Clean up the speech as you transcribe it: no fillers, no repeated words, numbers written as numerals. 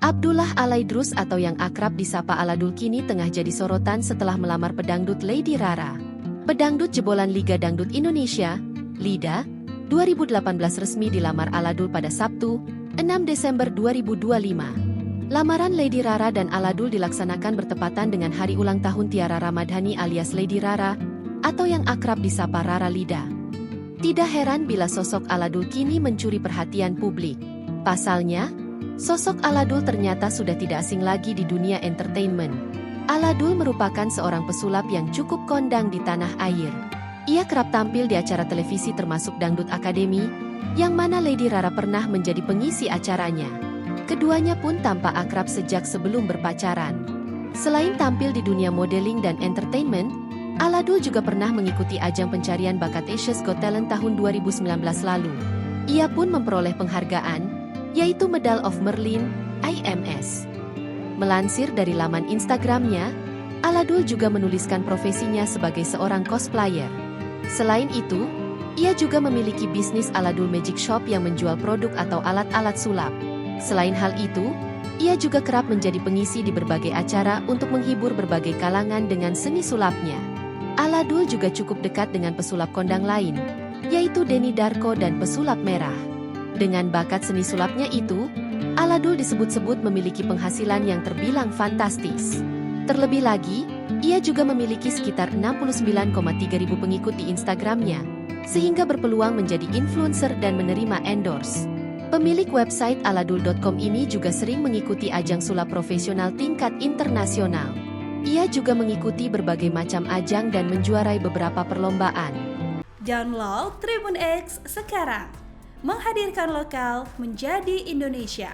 Abdullah Alaidrus atau yang akrab disapa Aladul kini tengah jadi sorotan setelah melamar pedangdut Lady Rara. Pedangdut jebolan Liga Dangdut Indonesia, LIDA, 2018 resmi dilamar Aladul pada Sabtu, 6 Desember 2025. Lamaran Lady Rara dan Aladul dilaksanakan bertepatan dengan hari ulang tahun Tiara Ramadhani alias Lady Rara, atau yang akrab disapa Rara Lida. Tidak heran bila sosok Aladul kini mencuri perhatian publik. Pasalnya, sosok Aladul ternyata sudah tidak asing lagi di dunia entertainment. Aladul merupakan seorang pesulap yang cukup kondang di tanah air. Ia kerap tampil di acara televisi termasuk Dangdut Academy, yang mana Lady Rara pernah menjadi pengisi acaranya. Keduanya pun tampak akrab sejak sebelum berpacaran. Selain tampil di dunia modeling dan entertainment, Aladul juga pernah mengikuti ajang pencarian bakat Asia's Got Talent tahun 2019 lalu. Ia pun memperoleh penghargaan, yaitu Medal of Merlin, IMS. Melansir dari laman Instagramnya, Aladul juga menuliskan profesinya sebagai seorang cosplayer. Selain itu, ia juga memiliki bisnis Aladul Magic Shop yang menjual produk atau alat-alat sulap. Selain hal itu, ia juga kerap menjadi pengisi di berbagai acara untuk menghibur berbagai kalangan dengan seni sulapnya. Aladul juga cukup dekat dengan pesulap kondang lain, yaitu Denny Darko dan pesulap merah. Dengan bakat seni sulapnya itu, Aladul disebut-sebut memiliki penghasilan yang terbilang fantastis. Terlebih lagi, ia juga memiliki sekitar 69,3 ribu pengikut di Instagramnya, sehingga berpeluang menjadi influencer dan menerima endorse. Pemilik website aladul.com ini juga sering mengikuti ajang sulap profesional tingkat internasional. Ia juga mengikuti berbagai macam ajang dan menjuarai beberapa perlombaan. Download Tribun X sekarang, menghadirkan lokal menjadi Indonesia.